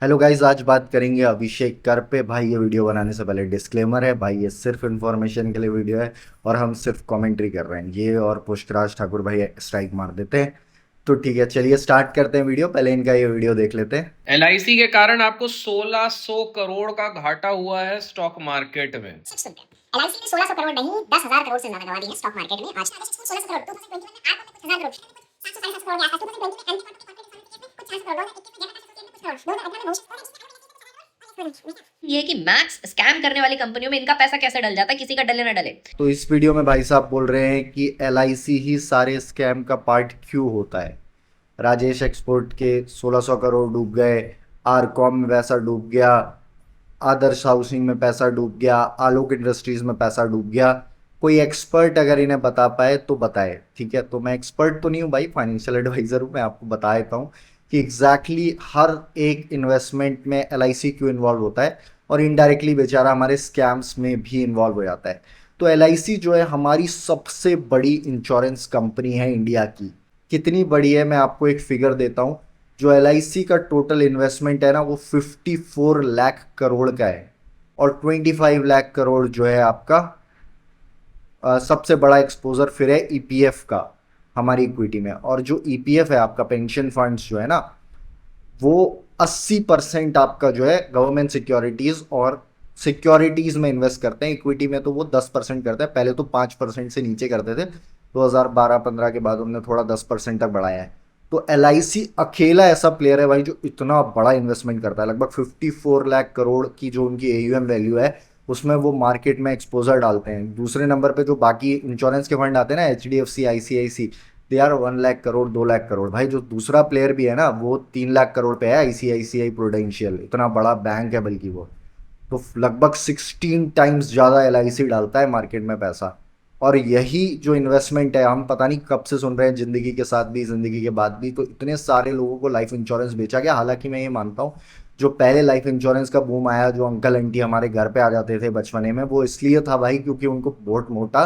Hello guys, आज बात करेंगे अभिषेक कर पे। भाई ये वीडियो बनाने से पहले डिस्क्लेमर है, भाई ये सिर्फ इन्फॉर्मेशन के लिए वीडियो है और हम सिर्फ कमेंट्री कर रहे हैं। ये और पुष्कराज ठाकुर भाई स्ट्राइक मार देते हैं। तो ठीक है, चलिए स्टार्ट करते हैं वीडियो। पहले इनका ये वीडियो देख लेते हैं। एलआईसी के कारण आपको 1600 करोड़ का घाटा हुआ है स्टॉक मार्केट में। सच सुनते हैं। एलआईसी ने 1600 करोड़ नहीं 10,000 करोड़ से ज्यादा गवा दिए स्टॉक मार्केट में। आज 1600 करोड़ 2021 में आप कुछ हजार करोड़ 700 करोड़ के आसपास 2020 में कुछ 400 करोड़ 2021 में ये कि मैक्स स्कैम करने वाली कंपनियों में इनका पैसा कैसे डल जाता है, किसी का डले ना डले। तो इस वीडियो में भाई साहब बोल रहे हैं कि एलआईसी ही सारे स्कैम का पार्ट क्यों होता है। राजेश एक्सपोर्ट के 1600 करोड़ डूब गए, आरकॉम में पैसा डूब गया, आदर्श हाउसिंग में पैसा डूब गया, आलोक इंडस्ट्रीज में पैसा डूब गया। कोई एक्सपर्ट अगर इन्हें बता पाए तो बताए। ठीक है, तो मैं एक्सपर्ट तो नहीं हूँ भाई, फाइनेंशियल एडवाइजर हूँ। मैं आपको बता देता हूँ कि एग्जैक्टली हर एक इन्वेस्टमेंट में एलआईसी क्यों इन्वॉल्व होता है और इनडायरेक्टली बेचारा हमारे स्कैम्स में भी इन्वॉल्व हो जाता है। तो एलआईसी जो है हमारी सबसे बड़ी इंश्योरेंस कंपनी है इंडिया की। कितनी बड़ी है, मैं आपको एक फिगर देता हूँ। जो एलआईसी का टोटल इन्वेस्टमेंट है ना, वो 54 लाख करोड़ का है। और 25 लाख करोड़ जो है आपका सबसे बड़ा एक्सपोजर फिर है ईपीएफ का हमारी इक्विटी में। और जो ईपीएफ है आपका, पेंशन फंड्स जो है ना, वो 80% आपका जो है गवर्नमेंट सिक्योरिटीज और सिक्योरिटीज में इन्वेस्ट करते हैं। इक्विटी में तो वो 10% करते हैं, पहले तो 5% से नीचे करते थे। 2012-15 के बाद उन्होंने थोड़ा 10% तक बढ़ाया है। तो एलआईसी अकेला ऐसा प्लेयर है भाई जो इतना बड़ा इन्वेस्टमेंट करता है। लगभग 54 लाख करोड़ की जो उनकी एयूएम वैल्यू है, उसमें वो मार्केट में एक्सपोजर डालते हैं। दूसरे नंबर पे जो बाकी इंश्योरेंस के फंड आते हैं ना, HDFC, ICIC, they are 1 lakh crore, 2 lakh crore. भाई जो दूसरा प्लेयर भी है ना, वो 3 लाख करोड़ पे है, आईसीआईसीआई प्रूडेंशियल। इतना बड़ा बैंक है बल्कि वो। तो लगभग 16 टाइम्स ज़्यादा एलआईसी डालता है मार्केट में पैसा। और यही जो इन्वेस्टमेंट है, हम पता नहीं कब से सुन रहे हैं, जिंदगी के साथ भी जिंदगी के बाद भी। तो इतने सारे लोगों को लाइफ इंश्योरेंस बेचा गया। हालांकि मैं ये मानता हूँ, जो पहले लाइफ इंश्योरेंस का बूम आया, जो अंकल आंटी हमारे घर पे आ जाते थे बचपने में, वो इसलिए था भाई क्योंकि उनको बहुत मोटा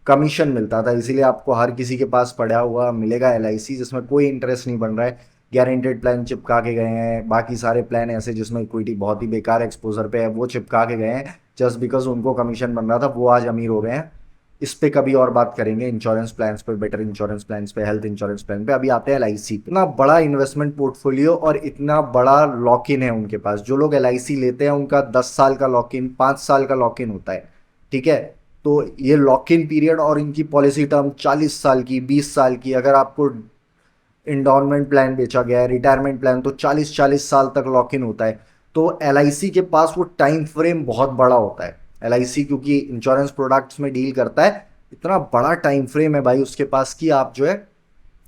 कमीशन मिलता था। इसीलिए आपको हर किसी के पास पड़ा हुआ मिलेगा एलआईसी, जिसमें कोई इंटरेस्ट नहीं बन रहा है। गारंटेड प्लान चिपका के गए हैं, बाकी सारे प्लान ऐसे जिसमें इक्विटी बहुत ही बेकार एक्सपोजर पे है, वो चिपका के गए हैं जस्ट बिकॉज उनको कमीशन बन रहा था। वो आज अमीर हो गए हैं। इस पे कभी और बात करेंगे, इंश्योरेंस प्लान्स पे, बेटर इंश्योरेंस प्लान्स पे, हेल्थ इंश्योरेंस प्लान पे। अभी आते हैं एलआईसी। इतना बड़ा इन्वेस्टमेंट पोर्टफोलियो और इतना बड़ा लॉक इन है उनके पास। जो लोग एलआईसी लेते हैं उनका 10 साल का लॉक इन, 5 साल का लॉक इन होता है। ठीक है, तो ये लॉक इन पीरियड और इनकी पॉलिसी टर्म 40 साल की, 20 साल की। अगर आपको इंडोरमेंट प्लान बेचा गया है, रिटायरमेंट प्लान, तो 40-40 साल तक लॉक इन होता है। तो एलआईसी के पास वो टाइम फ्रेम बहुत बड़ा होता है। एलआईसी क्योंकि इंश्योरेंस प्रोडक्ट्स में डील करता है, इतना बड़ा टाइम फ्रेम है भाई उसके पास कि आप जो है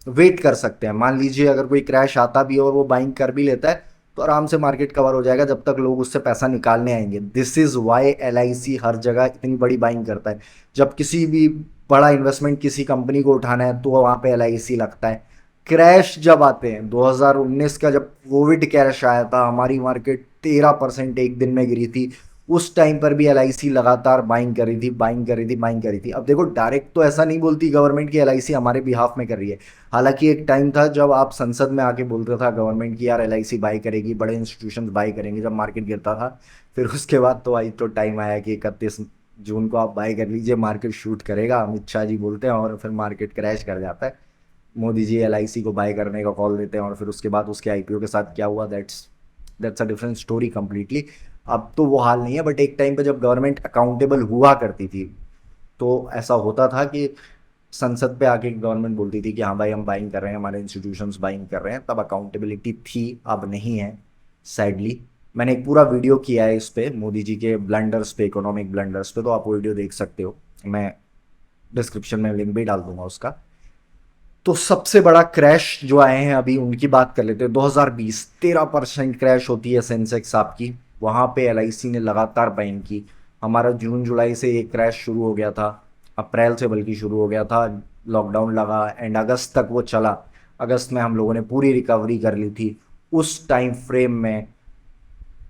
वेट कर सकते हैं। मान लीजिए अगर कोई क्रैश आता भी है और वो बाइंग कर भी लेता है, तो आराम से मार्केट कवर हो जाएगा जब तक लोग उससे पैसा निकालने आएंगे। दिस इज वाई एलआईसी हर जगह इतनी बड़ी बाइंग करता है। जब किसी भी बड़ा इन्वेस्टमेंट किसी कंपनी को उठाना है तो वहाँ पे एलआईसी लगता है। क्रैश जब आते हैं, 2019 का जब कोविड क्रैश आया था, हमारी मार्केट 13% एक दिन में गिरी थी। उस टाइम पर भी एलआईसी लगातार बाइंग कर रही थी, बाइंग कर रही थी, बाइंग कर रही थी। अब देखो, डायरेक्ट तो ऐसा नहीं बोलती गवर्नमेंट की एलआईसी हमारे बिहाफ में कर रही है। हालांकि एक टाइम था जब आप संसद में आके बोलते था गवर्नमेंट की यार एलआईसी बाई करेगी, बड़े इंस्टीट्यूशन बाई करेंगे, जब मार्केट गिरता था। फिर उसके बाद तो आई तो टाइम आया कि 31 जून को आप बाई कर लीजिए, मार्केट शूट करेगा, अमित शाह जी बोलते हैं, और फिर मार्केट क्रैश कर जाता है। मोदी जी एलआईसी को बाय करने का कॉल देते हैं और फिर उसके बाद उसके आईपीओ के साथ क्या हुआ, that's a different story completely. अब तो वो हाल नहीं है, बट एक टाइम पे जब गवर्नमेंट अकाउंटेबल हुआ करती थी, तो ऐसा होता था कि संसद पे आके गवर्नमेंट बोलती थी कि हाँ भाई हम बाइंग कर रहे हैं, हमारे इंस्टीट्यूशंस बाइंग कर रहे हैं। तब अकाउंटेबिलिटी थी, अब नहीं है सैडली। मैंने एक पूरा वीडियो किया है इस पे, मोदी जी के ब्लंडर्स पे, इकोनॉमिक ब्लंडर्स पे, तो आप वो वीडियो देख सकते हो। मैं डिस्क्रिप्शन में लिंक भी डाल दूंगा उसका। तो सबसे बड़ा क्रैश जो आए हैं अभी उनकी बात कर लेते हैं। 2020 13% क्रैश होती है सेंसेक्स आपकी, वहाँ पे एलआईसी ने लगातार बाइंग की। हमारा जून जुलाई से एक क्रैश शुरू हो गया था, अप्रैल से बल्कि शुरू हो गया था। लॉकडाउन लगा एंड अगस्त तक वो चला। अगस्त में हम लोगों ने पूरी रिकवरी कर ली थी। उस टाइम फ्रेम में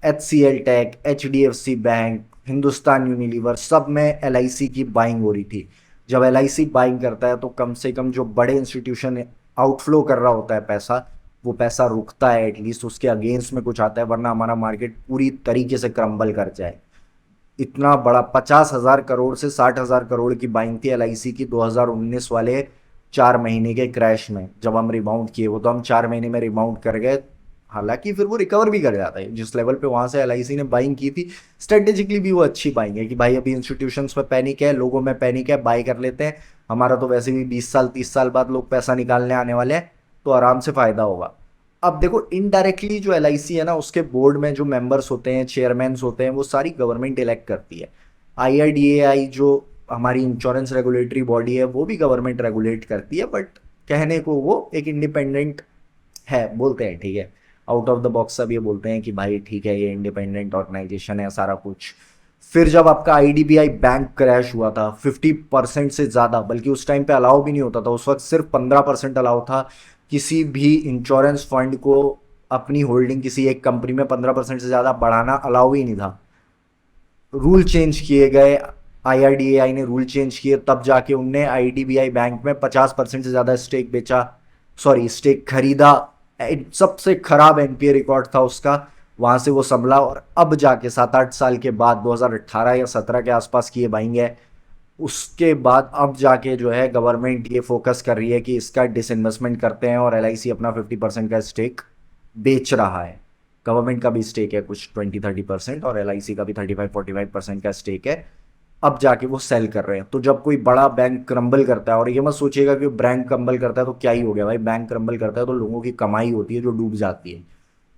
H C L tech, H D F C bank, Hindustan Unilever, सब में एलआईसी की बाइंग हो रही थी। जब एलआईसी बाइंग करता है तो कम से कम जो बड़े इंस्टीट्यूशन आउटफ्लो कर रहा होता है पैसा, वो पैसा रुकता है, एटलीस्ट उसके अगेंस्ट में कुछ आता है, वरना हमारा मार्केट पूरी तरीके से क्रम्बल कर जाए। इतना बड़ा 50,000 करोड़ से 60,000 करोड़ की बाइंग थी LIC की 2019 वाले 4 महीने के क्रैश में। जब हम रिबाउंड किए, वो तो हम 4 महीने में रिबाउंड कर गए, हालांकि फिर वो रिकवर भी कर जाता है। जिस लेवल पे वहां से LIC ने बाइंग की थी, स्ट्रेटेजिकली भी वो अच्छी बाइंग है कि भाई अभी इंस्टीट्यूशंस में पैनिक है, लोगों में पैनिक है, बाई कर लेते हैं। हमारा तो वैसे भी 20 साल 30 साल बाद लोग पैसा निकालने आने वाले हैं, तो आराम से फायदा होगा। अब देखो, इनडायरेक्टली जो LIC है ना, उसके बोर्ड में जो मेंबर्स होते हैं, चेयरमैन होते हैं, वो सारी गवर्नमेंट इलेक्ट करती है। IRDAI जो हमारी इंश्योरेंस रेगुलेटरी बॉडी है, वो भी गवर्नमेंट रेगुलेट करती है, बट कहने को वो एक इंडिपेंडेंट है, बोलते हैं, ठीक है, आउट ऑफ द बॉक्स सब ये बोलते हैं कि भाई ठीक है, ये इंडिपेंडेंट ऑर्गेनाइजेशन है, सारा कुछ। फिर जब आपका IDBI बैंक क्रैश हुआ था 50% से ज़्यादा, बल्कि उस टाइम पे अलाउ भी नहीं होता था, उस वक्त सिर्फ 15% अलाउ था किसी भी इंश्योरेंस फंड को अपनी होल्डिंग किसी एक कंपनी में 15% से ज़्यादा बढ़ाना अलाउ ही नहीं था। रूल चेंज किए गए, IRDAI ने रूल चेंज किए, तब जाके उनने IDBI बैंक में 50% से ज़्यादा स्टेक बेचा, सॉरी स्टेक खरीदा। सबसे खराब NPA रिकॉर्ड था उसका, वहाँ से वो संभला, और अब जाके 7-8 साल के बाद 2018 या 17 के आसपास की ये बाइंग है। उसके बाद अब जाके जो है गवर्नमेंट ये फोकस कर रही है कि इसका डिसइन्वेस्टमेंट करते हैं, और LIC अपना 50% का स्टेक बेच रहा है। गवर्नमेंट का भी स्टेक है कुछ 20-30% और LIC का भी 35-45% का स्टेक है। अब जाके वो सेल कर रहे हैं। तो जब कोई बड़ा बैंक क्रम्बल करता है, और ये मत सोचिएगा कि बैंक क्रम्बल करता है तो क्या ही हो गया भाई, बैंक क्रम्बल करता है तो लोगों की कमाई होती है जो डूब जाती है,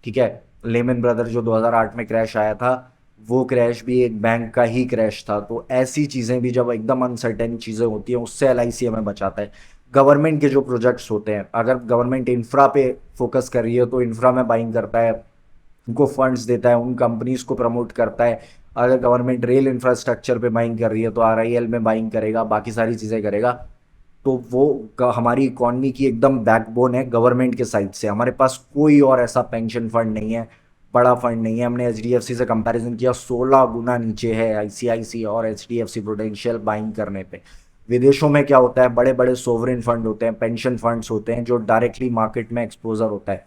ठीक है। लेमन ब्रदर जो 2008 में क्रैश आया था, वो क्रैश भी एक बैंक का ही क्रैश था। तो ऐसी चीज़ें भी जब एकदम अनसर्टेन चीज़ें होती हैं, उससे LIC हमें बचाता है। गवर्नमेंट के जो प्रोजेक्ट्स होते हैं, अगर गवर्नमेंट इंफ्रा पे फोकस कर रही है तो इंफ्रा में बाइंग करता है, उनको फंड्स देता है, उन कंपनीज को प्रमोट करता है। अगर गवर्नमेंट रेल इंफ्रास्ट्रक्चर पे बाइंग कर रही है तो RIL में बाइंग करेगा, बाकी सारी चीज़ें करेगा। तो वो हमारी इकॉनमी की एकदम बैकबोन है गवर्नमेंट के साइड से। हमारे पास कोई और ऐसा पेंशन फंड नहीं है, बड़ा फंड नहीं है। हमने HDFC से कंपैरिजन किया, 16 गुना नीचे है ICICI और HDFC प्रूडेंशियल बाइंग करने पे। विदेशों में क्या होता है, बड़े बड़े सोवरेन फंड होते हैं, पेंशन फंड्स होते हैं, जो डायरेक्टली मार्केट में एक्सपोजर होता है।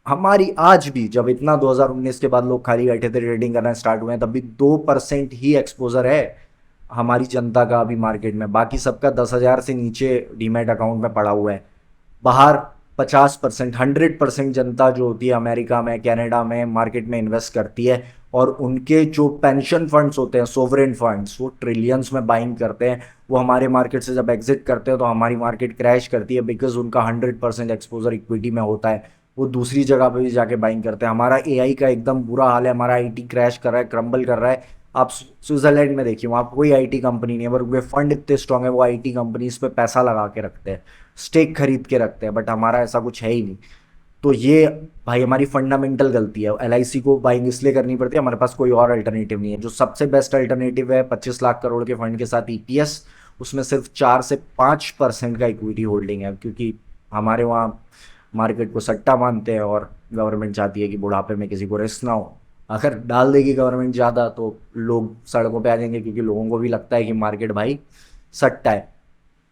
हमारी आज भी, जब इतना 2019 के बाद लोग खाली बैठे थे, ट्रेडिंग करना स्टार्ट हुए हैं, तब भी 2% ही एक्सपोजर है हमारी जनता का अभी मार्केट में। बाकी सबका 10,000 से नीचे डीमैट अकाउंट में पड़ा हुआ है। बाहर 50%, 100% जनता जो होती है अमेरिका में, कनाडा में मार्केट में इन्वेस्ट करती है, और उनके जो पेंशन फंड्स होते हैं, सोवरेन फंड्स, वो ट्रिलियंस में बाइंग करते हैं। वो हमारे मार्केट से जब एग्जिट करते हैं तो हमारी मार्केट क्रैश करती है, बिकॉज उनका 100% एक्सपोजर इक्विटी में होता है। वो दूसरी जगह पे भी जाके बाइंग करते हैं। हमारा AI का एकदम बुरा हाल है, हमारा IT क्रैश कर रहा है, क्रम्बल कर रहा है। आप स्विट्जरलैंड में देखिए, वहाँ कोई IT कंपनी नहीं है, पर वे फंड इतने स्ट्रांग है, वो IT कंपनीज पे पैसा लगा के रखते हैं, स्टेक खरीद के रखते हैं, बट हमारा ऐसा कुछ है ही नहीं। तो ये भाई हमारी फंडामेंटल गलती है। LIC को बाइंग इसलिए करनी पड़ती है, हमारे पास कोई और अल्टरनेटिव नहीं है। जो सबसे बेस्ट अल्टरनेटिव है 25 लाख करोड़ के फंड के साथ EPS, उसमें सिर्फ 4 से 5% का इक्विटी होल्डिंग है, क्योंकि हमारे वहाँ मार्केट को सट्टा मानते हैं, और गवर्नमेंट चाहती है कि बुढ़ापे में किसी को रिस्क ना हो। अगर डाल देगी गवर्नमेंट ज़्यादा तो लोग सड़कों पे आ जाएंगे, क्योंकि लोगों को भी लगता है कि मार्केट भाई सट्टा है।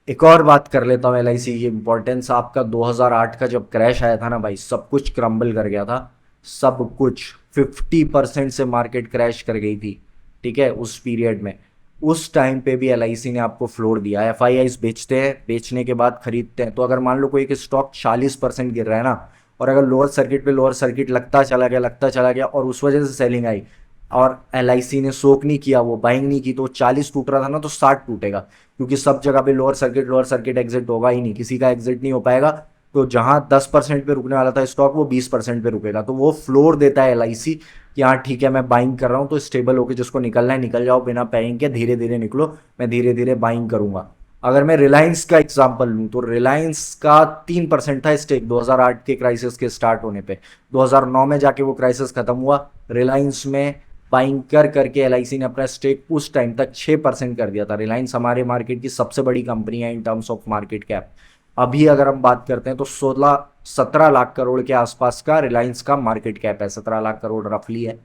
एक और बात कर लेता हूँ LIC की इम्पोर्टेंस। आपका 2008 का जब क्रैश आया था ना भाई, सब कुछ क्रम्बल कर गया था, सब कुछ 50% से मार्केट क्रैश कर गई थी, ठीक है, उस पीरियड में। उस टाइम पे भी LIC ने आपको फ्लोर दिया। FIIs बेचते हैं, बेचने के बाद खरीदते हैं। तो अगर मान लो कोई एक स्टॉक 40% गिर रहा है ना, और अगर लोअर सर्किट पे लोअर सर्किट लगता चला गया और उस वजह से सेलिंग आई, और LIC ने सोक नहीं किया, वो बाइंग नहीं की, तो 40 टूट रहा था ना, तो 60 टूटेगा, क्योंकि सब जगह पे लोअर सर्किट एग्जिट होगा ही नहीं, किसी का एग्जिट नहीं हो पाएगा। तो जहां 10% पे रुकने वाला था स्टॉक, वो 20% पे रुकेगा। तो वो फ्लोर देता है LIC कि हाँ ठीक है, मैं बाइंग कर रहा हूँ, तो स्टेबल होकर जिसको निकलना है निकल जाओ, बिना पैनिक के धीरे धीरे निकलो, मैं धीरे धीरे बाइंग करूंगा। अगर मैं रिलायंस का एग्जांपल लूँ, तो रिलायंस का 3% था स्टेक 2008 के क्राइसिस के स्टार्ट होने पे। 2009 में जाके वो क्राइसिस खत्म हुआ, रिलायंस में बाइंग करके LIC ने अपना स्टेक उस टाइम तक 6% कर दिया था। रिलायंस हमारे मार्केट की सबसे बड़ी कंपनी है in terms of market cap. अभी अगर हम बात करते हैं तो 17 लाख करोड़ के आसपास का रिलायंस का मार्केट कैप है, 17 लाख करोड़ रफली है,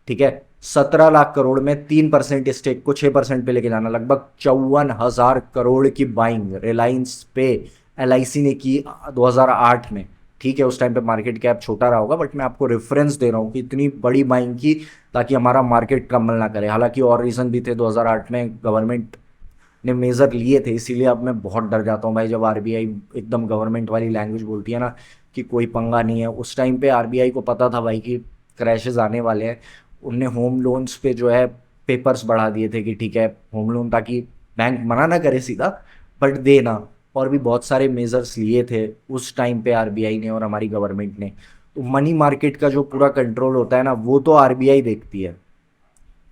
ठीक है। 17 लाख करोड़ में 3% स्टेक को 6% पे लेके जाना, लगभग 54,000 करोड़ की बाइंग रिलायंस पे LIC ने की 2008 में। ठीक है उस टाइम पे मार्केट कैप छोटा रहा होगा, बट मैं आपको रेफरेंस दे रहा हूँ कि इतनी बड़ी बाइंग की ताकि हमारा मार्केट क्रम्बल ना करे। हालांकि और रीज़न भी थे, 2008 में गवर्नमेंट ने मेजर लिए थे, इसीलिए अब मैं बहुत डर जाता हूँ भाई जब आरबीआई एकदम गवर्नमेंट वाली लैंग्वेज बोलती है ना कि कोई पंगा नहीं है। उस टाइम पे आरबीआई को पता था भाई कि क्रैशेस आने वाले हैं। उनने होम लोन्स पे जो है पेपर्स बढ़ा दिए थे कि ठीक है होम लोन, ताकि बैंक मना ना करे सीधा बट देना। और भी बहुत सारे मेजर्स लिए थे उस टाइम पे आरबीआई ने और हमारी गवर्नमेंट ने। तो मनी मार्केट का जो पूरा कंट्रोल होता है ना वो तो आरबीआई देखती है,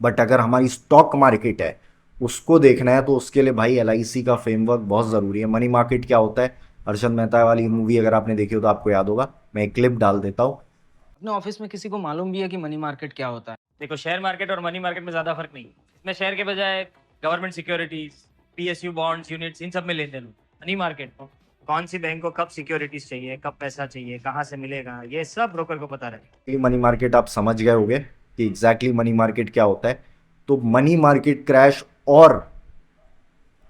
बट अगर हमारी स्टॉक मार्केट है उसको देखना है तो उसके लिए भाई एलआईसी का फ्रेमवर्क बहुत ज़रूरी है। मनी मार्केट क्या होता है, हर्षद मेहता वाली मूवी अगर आपने देखी हो तो आपको याद होगा, मैं एक क्लिप डाल देता हूँ। अपने ऑफिस में किसी को मालूम भी है कि मनी मार्केट क्या होता है? देखो, शेयर मार्केट और मनी मार्केट में ज्यादा फर्क नहीं है। इसमें शेयर के बजाय government securities, PSU bonds, units, इन सब में लेन देन होता है। मनी मार्केट को कौन सी बैंक को कब सिक्योरिटीज चाहिए, कब पैसा चाहिए, कहाँ से मिलेगा, ये सब ब्रोकर को पता रहेगा। मनी मार्केट आप समझ गए होंगे कि एग्जैक्टली मनी मार्केट क्या होता है। तो मनी मार्केट क्रैश और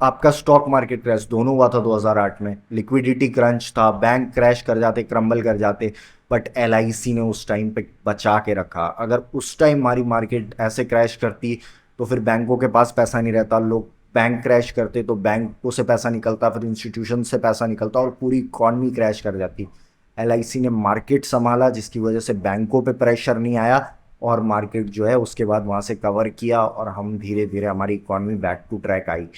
आपका स्टॉक मार्केट क्रैश दोनों हुआ था 2008 में। लिक्विडिटी क्रंच था, बैंक क्रैश कर जाते, क्रम्बल कर जाते, बट एलआईसी ने उस टाइम पे बचा के रखा। अगर उस टाइम हमारी मार्केट ऐसे क्रैश करती तो फिर बैंकों के पास पैसा नहीं रहता, लोग बैंक क्रैश करते तो बैंकों से पैसा निकलता, फिर इंस्टीट्यूशन से पैसा निकलता और पूरी इकॉनमी क्रैश कर जाती। एलआईसी ने मार्केट संभाला जिसकी वजह से बैंकों पे प्रेशर नहीं आया और मार्केट जो है उसके बाद वहाँ से कवर किया और हम धीरे धीरे हमारी इकॉनमी बैक टू ट्रैक आई।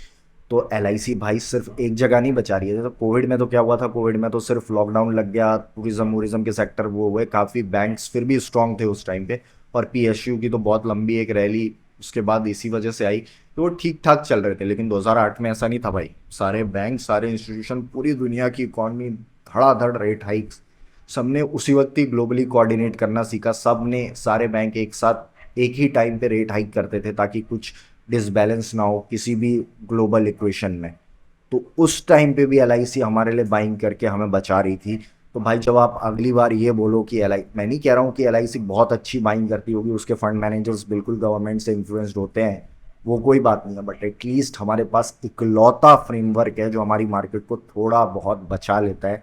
तो एलआईसी भाई सिर्फ एक जगह नहीं बचा रही है। तो कोविड में तो क्या हुआ था, कोविड में तो सिर्फ लॉकडाउन लग गया, टूरिज्म के सेक्टर वो हुए, काफ़ी बैंक्स फिर भी स्ट्रांग थे उस टाइम पे। और पीएसयू की तो बहुत लंबी एक रैली उसके बाद इसी वजह से आई, तो वो ठीक ठाक चल रहे थे। लेकिन 2008 में ऐसा नहीं था भाई, सारे बैंक, सारे इंस्टीट्यूशन, पूरी दुनिया की इकॉनमी धड़ाधड़ रेट हाइक्स, सबने उसी वक्त ही ग्लोबली कोऑर्डिनेट करना सीखा। सब ने, सारे बैंक एक साथ एक ही टाइम पे रेट हाइक करते थे ताकि कुछ डिसबैलेंस ना हो किसी भी ग्लोबल इक्वेशन में। तो उस टाइम पे भी एलआईसी हमारे लिए बाइंग करके हमें बचा रही थी। तो भाई जब आप अगली बार ये बोलो कि मैं नहीं कह रहा हूँ कि एलआईसी बहुत अच्छी बाइंग करती होगी, उसके फंड मैनेजर्स बिल्कुल गवर्नमेंट से इन्फ्लुएंस्ड होते हैं, वो कोई बात नहीं है, बट एटलीस्ट हमारे पास इकलौता फ्रेमवर्क है जो हमारी मार्केट को थोड़ा बहुत बचा लेता है।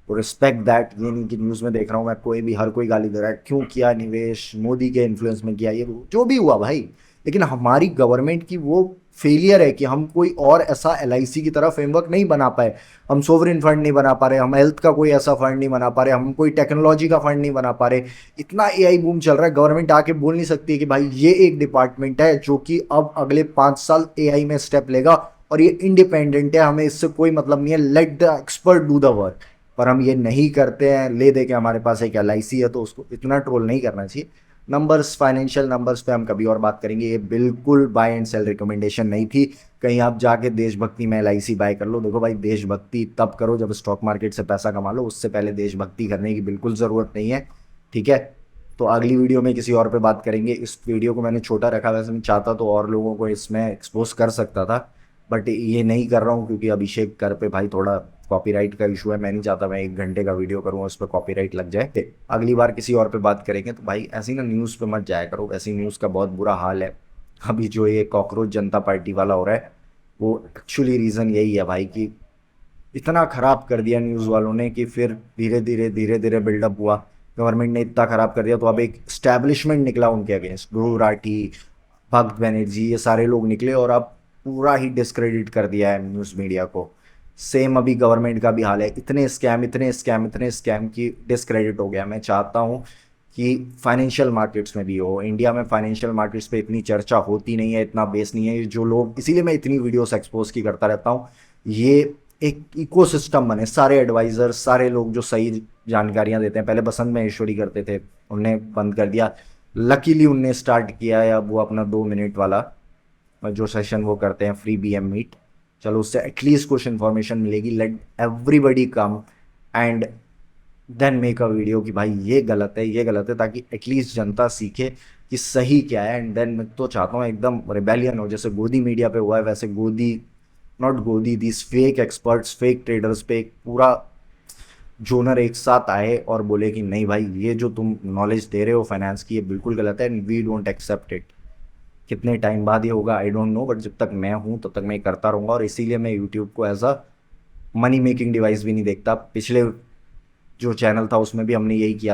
तो रिस्पेक्ट दैट। ये नहीं कि न्यूज़ में देख रहा हूँ मैं कोई भी, हर कोई गाली दे रहा है, क्यों किया निवेश, मोदी के इन्फ्लुएंस में किया, ये जो भी हुआ भाई, लेकिन हमारी गवर्नमेंट की वो फेलियर है कि हम कोई और ऐसा एलआईसी की तरह फ्रेमवर्क नहीं बना पाए। हम सोवरेन फंड नहीं बना पा रहे, हम हेल्थ का कोई ऐसा फंड नहीं बना पा रहे, हम कोई टेक्नोलॉजी का फंड नहीं बना पा रहे। इतना एआई बूम चल रहा है, गवर्नमेंट आके बोल नहीं सकती है कि भाई ये एक डिपार्टमेंट है जो कि अब अगले 5 साल एआई में स्टेप लेगा और ये इंडिपेंडेंट है, हमें इससे कोई मतलब नहीं है, let the expert do the work. पर हम ये नहीं करते हैं, ले दे के हमारे पास एक एलआईसी है, तो उसको इतना ट्रोल नहीं करना चाहिए। नंबर्स, फाइनेंशियल नंबर्स पे हम कभी और बात करेंगे। ये बिल्कुल बाय एंड सेल रिकमेंडेशन नहीं थी, कहीं आप जाके देशभक्ति में एलआईसी बाय कर लो। देखो भाई, देशभक्ति तब करो जब स्टॉक मार्केट से पैसा कमा लो, उससे पहले देशभक्ति करने की बिल्कुल ज़रूरत नहीं है, ठीक है। तो अगली वीडियो में किसी और पे बात करेंगे। इस वीडियो को मैंने छोटा रखा, वैसे मैं चाहता तो और लोगों को इसमें एक्सपोज कर सकता था, बट ये नहीं कर रहा हूँ क्योंकि अभिषेक कर पे भाई थोड़ा कॉपीराइट का इशू है। मैं नहीं चाहता मैं 1 घंटे का वीडियो करूँ उस पर कॉपीराइट लग जाए। अगली बार किसी और पे बात करेंगे। तो भाई ऐसी ना न्यूज़ पे मत जाया करो, ऐसी न्यूज़ का बहुत बुरा हाल है। अभी जो ये कॉकरोच जनता पार्टी वाला हो रहा है वो एक्चुअली रीज़न यही है भाई कि इतना ख़राब कर दिया न्यूज़ वालों ने कि फिर धीरे धीरे बिल्डअप हुआ। गवर्नमेंट ने इतना ख़राब कर दिया तो अब एक स्टैब्लिशमेंट निकला उनके अगेंस्ट, ध्रुव राठी, भक्त बनर्जी, ये सारे लोग निकले और अब पूरा ही डिस्क्रेडिट कर दिया है न्यूज़ मीडिया को। सेम अभी गवर्नमेंट का भी हाल है, इतने स्कैम की डिस्क्रेडिट हो गया। मैं चाहता हूँ कि फाइनेंशियल मार्केट्स में भी हो। इंडिया में फाइनेंशियल मार्केट्स पे इतनी चर्चा होती नहीं है, इतना बेस नहीं है जो लोग, इसीलिए मैं इतनी वीडियोस एक्सपोज की करता रहता हूँ। ये एक इकोसिस्टम बने, सारे एडवाइज़र, सारे लोग जो सही जानकारियाँ देते हैं। पहले बसंत महेश्वरी करते थे, उनने बंद कर दिया। लकीली उनने स्टार्ट किया है अब वो अपना 2 मिनट वाला जो सेशन वो करते हैं, फ्री बीएम मीट। चलो उससे एटलीस्ट कुछ इन्फॉर्मेशन मिलेगी। Let everybody come and then make a video कि भाई ये गलत है, ये गलत है, ताकि एटलीस्ट जनता सीखे कि सही क्या है। एंड देन मैं तो चाहता हूँ एकदम रिबेलियन हो, जैसे गोदी मीडिया पे हुआ है, वैसे गोदी this fake experts, fake traders पे एक पूरा जोनर एक साथ आए और बोले कि नहीं भाई ये जो तुम नॉलेज दे रहे हो फाइनेंस की, ये बिल्कुल गलत है and we don't accept it. कितने टाइम बाद ये होगा आई डोंट नो, बट जब तक मैं हूँ तब तक मैं करता रहूँगा। और इसीलिए मैं यूट्यूब को as a money making device भी नहीं देखता। पिछले जो चैनल था उसमें भी हमने यही किया।